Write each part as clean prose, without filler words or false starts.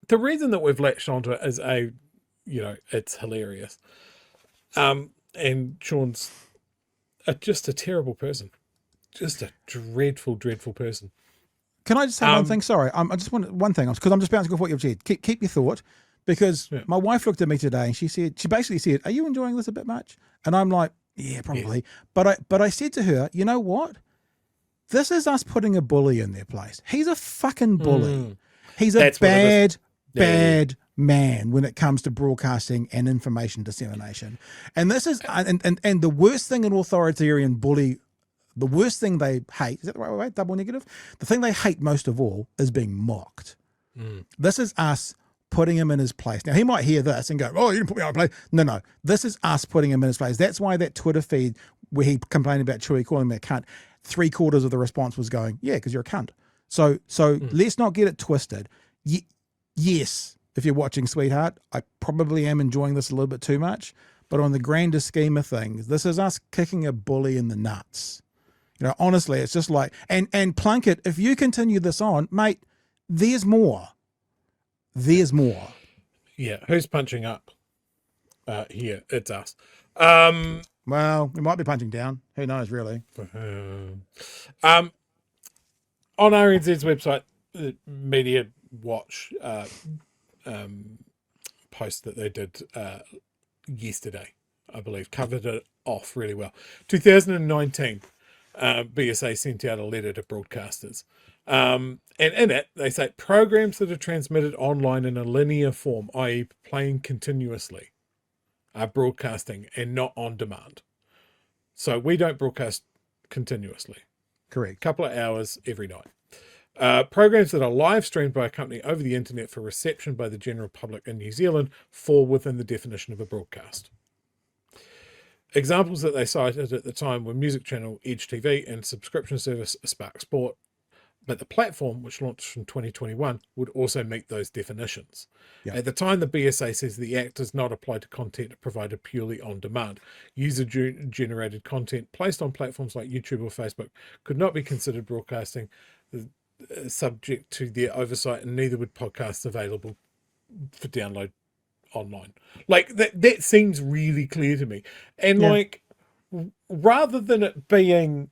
the reason that we've latched onto it is it's hilarious. And Sean's just a terrible person, just a dreadful, dreadful person. Can I just say one thing? Sorry, I just want one thing because I'm just bouncing off what you've said. Keep your thought, because my wife looked at me today and she basically said, "Are you enjoying this a bit much?" And I'm like, "Yeah, probably." Yes. But I said to her, "You know what? This is us putting a bully in their place. He's a fucking bully. He's a bad man when it comes to broadcasting and information dissemination. And this is and the worst thing an authoritarian bully." The worst thing they hate, is that the right way? Double negative? The thing they hate most of all is being mocked. This is us putting him in his place. Now, he might hear this and go, "Oh, you didn't put me in my place." No. This is us putting him in his place. That's why that Twitter feed where he complained about Chewie calling me a cunt, 3/4 of the response was going, "Yeah, because you're a cunt." So let's not get it twisted. Yes, if you're watching, sweetheart, I probably am enjoying this a little bit too much. But on the grander scheme of things, this is us kicking a bully in the nuts. Honestly, it's just like, and Plunkett, if you continue this on, mate, there's more. There's more. Yeah, who's punching up? Here, it's us. Well, we might be punching down. Who knows, really? On RNZ's website, the Media Watch post that they did yesterday, I believe, covered it off really well. 2019. BSA sent out a letter to broadcasters. And in it, they say programs that are transmitted online in a linear form, i.e. playing continuously, are broadcasting and not on demand. So we don't broadcast continuously. Correct. Couple of hours every night. Programs that are live streamed by a company over the internet for reception by the general public in New Zealand fall within the definition of a broadcast. Examples that they cited at the time were music channel Edge TV and subscription service Spark Sport, but the platform, which launched in 2021, would also meet those definitions. Yep. At the time, the BSA says the Act does not apply to content provided purely on demand. User-generated content placed on platforms like YouTube or Facebook could not be considered broadcasting, subject to their oversight, and neither would podcasts available for download online. Like that seems really clear to me. And like, rather than it being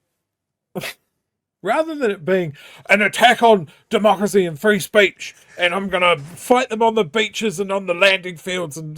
an attack on democracy and free speech, and I'm gonna fight them on the beaches and on the landing fields, and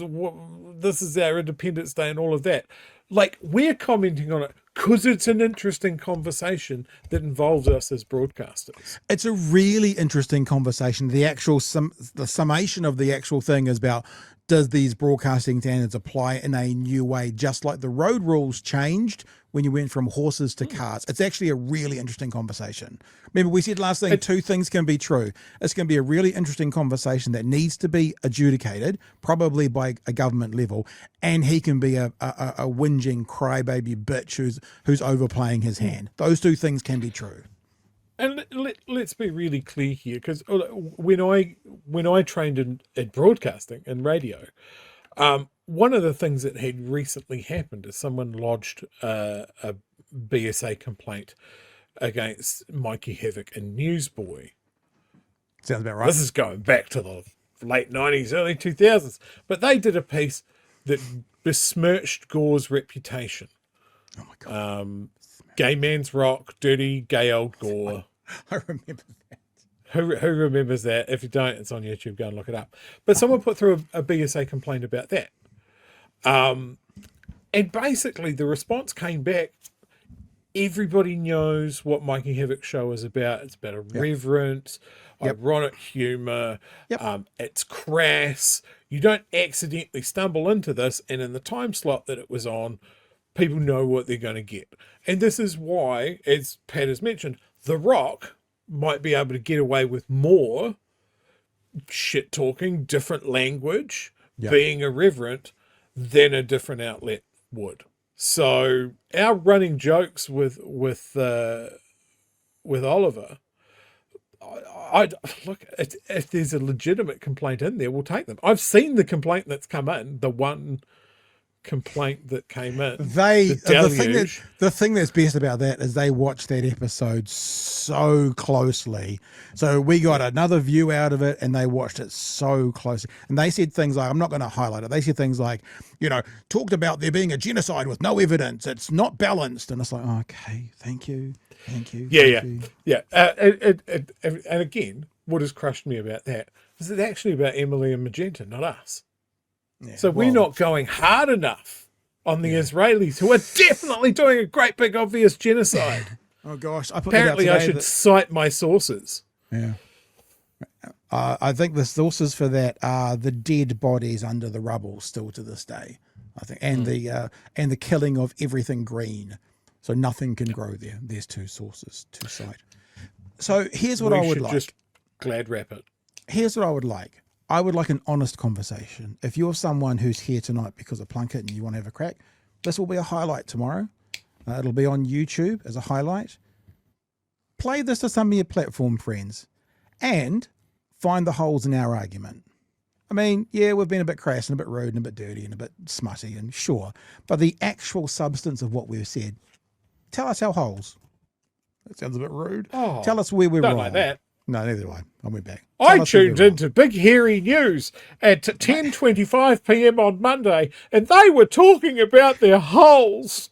this is our Independence Day and all of that, like, we're commenting on it because it's an interesting conversation that involves us as broadcasters. It's a really interesting conversation. The summation of the actual thing is about, does these broadcasting standards apply in a new way, just like the road rules changed when you went from horses to cars? It's actually a really interesting conversation. Remember, we said last thing, two things can be true. It's going to be a really interesting conversation that needs to be adjudicated, probably by a government level, and he can be a whinging crybaby bitch who's overplaying his hand. Those two things can be true. And let's be really clear here, because when I trained in broadcasting and radio, one of the things that had recently happened is someone lodged a BSA complaint against Mikey Havoc and Newsboy. Sounds about right. This is going back to the late 90s, early 2000s. But they did a piece that besmirched Gore's reputation. Oh, my God. Gay man's rock, dirty, gay old Gore. I remember that. Who remembers that? If you don't, it's on YouTube. Go and look it up. But someone put through a BSA complaint about that. And basically the response came back. Everybody knows what Mikey Havoc's show is about. It's about irreverent, ironic humor. It's crass. You don't accidentally stumble into this. And in the time slot that it was on, people know what they're going to get. And this is why, as Pat has mentioned, The Rock might be able to get away with more shit talking, different language, being irreverent than a different outlet would. So our running jokes with Oliver, I look, if there's a legitimate complaint in there, we'll take them. I've seen the complaint that's come in, the one complaint that came in. The thing that's best about that is they watched that episode so closely. So we got another view out of it, and they watched it so closely. And they said things like, I'm not going to highlight it. They said things like, talked about there being a genocide with no evidence. It's not balanced. And it's like, okay, thank you. Yeah. And again, what has crushed me about that is it's actually about Emily and Magenta, not us. Yeah, so we're not going hard enough on the Israelis, who are definitely doing a great big obvious genocide. Oh gosh, Apparently I should cite my sources. Yeah. I think the sources for that are the dead bodies under the rubble still to this day, I think, and the killing of everything green. So nothing can grow there. There's two sources to cite. So here's what I would like. Just glad wrap it. Here's what I would like. I would like an honest conversation. If you're someone who's here tonight because of Plunkett and you want to have a crack, this will be a highlight tomorrow. It'll be on YouTube as a highlight. Play this to some of your platform friends and find the holes in our argument. I mean, yeah, we've been a bit crass and a bit rude and a bit dirty and a bit smutty, and sure, but the actual substance of what we've said, tell us our holes. That sounds a bit rude. Oh, tell us where we're not wrong. like that. No, neither do I. I went back. I tuned into Big Hairy News at 10:25 p.m. on Monday, and they were talking about their holes.